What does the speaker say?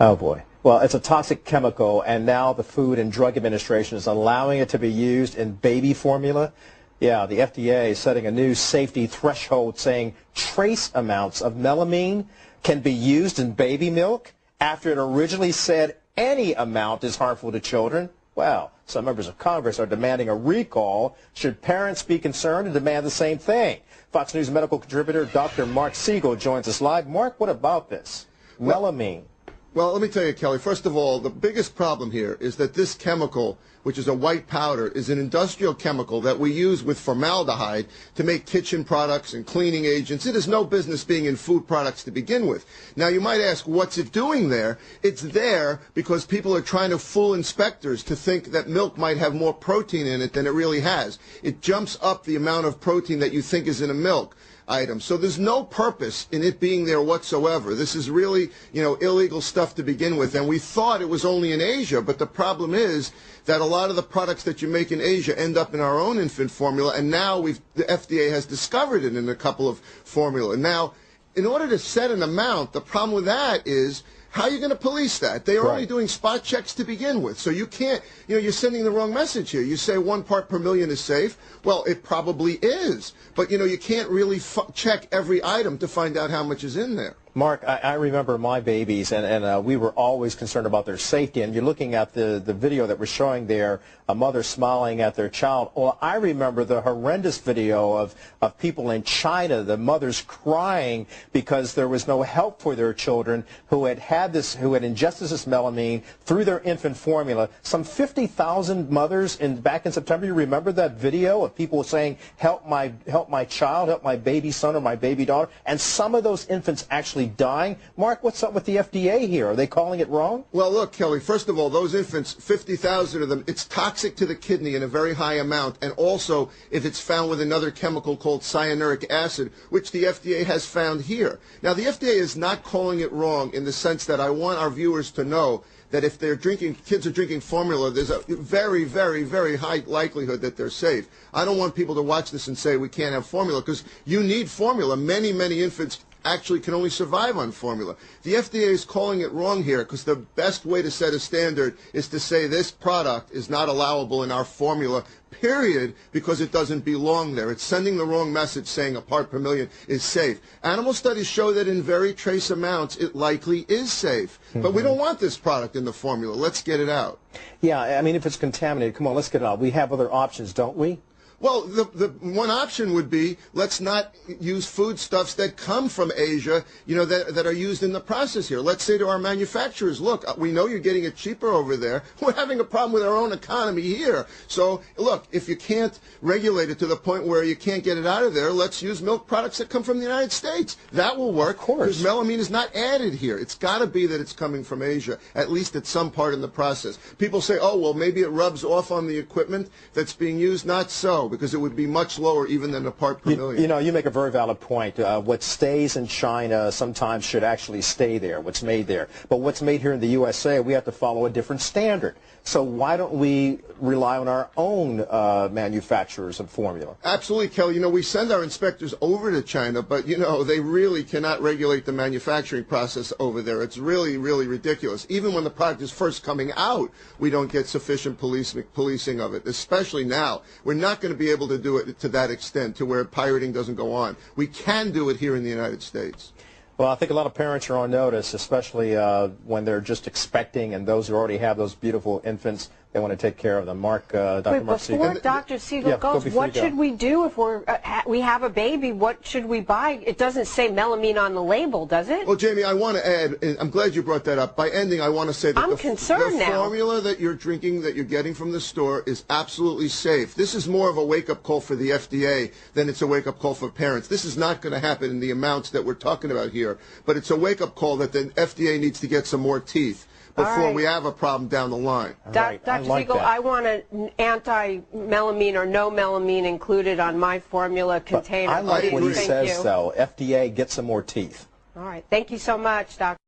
Oh, boy. Well, it's a toxic chemical, and now the Food and Drug Administration is allowing it to be used in baby formula. Yeah, the FDA is setting a new safety threshold saying trace amounts of melamine can be used in baby milk after it originally said any amount is harmful to children. Well, some members of Congress are demanding a recall. Should parents be concerned and demand the same thing? Fox News medical contributor Dr. Mark Siegel joins us live. Mark, what about this? Melamine. Well, let me tell you, Kelly, first of all, the biggest problem here is that this chemical, which is a white powder, is an industrial chemical that we use with formaldehyde to make kitchen products and cleaning agents. It has no business being in food products to begin with. Now, you might ask, what's it doing there? It's there because people are trying to fool inspectors to think that milk might have more protein in it than it really has. It jumps up the amount of protein that you think is in a milk item. So there's no purpose in it being there whatsoever. This is really, illegal stuff to begin with. And we thought it was only in Asia, but the problem is that a lot of the products that you make in Asia end up in our own infant formula, and now the FDA has discovered it in a couple of formula. Now, in order to set an amount, the problem with that is, how are you going to police that? They are only doing spot checks to begin with. So you can't, you're sending the wrong message here. You say 1 part per million is safe. Well, it probably is. But, you can't really check every item to find out how much is in there. Mark, I remember my babies, and we were always concerned about their safety. And you're looking at the video that we're showing there, a mother smiling at their child. Well, I remember the horrendous video of people in China, the mothers crying because there was no help for their children who had ingested this melamine through their infant formula. Some 50,000 mothers back in September. You remember that video of people saying, help my child, help my baby son or my baby daughter, and some of those infants actually dying. Mark, what's up with the FDA here? Are they calling it wrong? Well, look, Kelly, first of all, those infants, 50,000 of them, it's toxic to the kidney in a very high amount, and also if it's found with another chemical called cyanuric acid, which the FDA has found here. Now, the FDA is not calling it wrong in the sense that I want our viewers to know that if kids are drinking formula, there's a very, very, very high likelihood that they're safe. I don't want people to watch this and say we can't have formula, because you need formula. Many, many infants actually can only survive on formula. The FDA is calling it wrong here because the best way to set a standard is to say this product is not allowable in our formula, period, because it doesn't belong there. It's sending the wrong message saying a part per million is safe. Animal studies show that in very trace amounts it likely is safe. But we don't want this product in the formula. Let's get it out. Yeah, I mean, if it's contaminated, come on, let's get it out. We have other options, don't we? Well, the one option would be, let's not use foodstuffs that come from Asia, that are used in the process here. Let's say to our manufacturers, look, we know you're getting it cheaper over there. We're having a problem with our own economy here. So, look, if you can't regulate it to the point where you can't get it out of there, let's use milk products that come from the United States. That will work. Of course. Because melamine is not added here. It's got to be that it's coming from Asia, at least at some part in the process. People say, oh, well, maybe it rubs off on the equipment that's being used. Not so, because it would be much lower even than a part per million. You make a very valid point. What stays in China sometimes should actually stay there, what's made there. But what's made here in the USA, we have to follow a different standard. So why don't we rely on our own manufacturers of formula? Absolutely, Kelly. We send our inspectors over to China, but, they really cannot regulate the manufacturing process over there. It's really, really ridiculous. Even when the product is first coming out, we don't get sufficient policing of it, especially now. We're not going to be able to do it to that extent, to where pirating doesn't go on. We can do it here in the United States. Well, I think a lot of parents are on notice, especially when they're just expecting, and those who already have those beautiful infants, they want to take care of them. Dr. Mark Siegel. Before Dr. Siegel goes, what should we do if we have a baby? What should we buy? It doesn't say melamine on the label, does it? Well, Jamie, I want to add, and I'm glad you brought that up. By ending, I want to say that the formula that you're drinking, that you're getting from the store, is absolutely safe. This is more of a wake-up call for the FDA than it's a wake-up call for parents. This is not going to happen in the amounts that we're talking about here, but it's a wake-up call that the FDA needs to get some more teeth before we have a problem down the line. Dr. Siegel, I want an anti-melamine or no melamine included on my formula container. I like what he says, though. FDA, get some more teeth. All right. Thank you so much, Dr.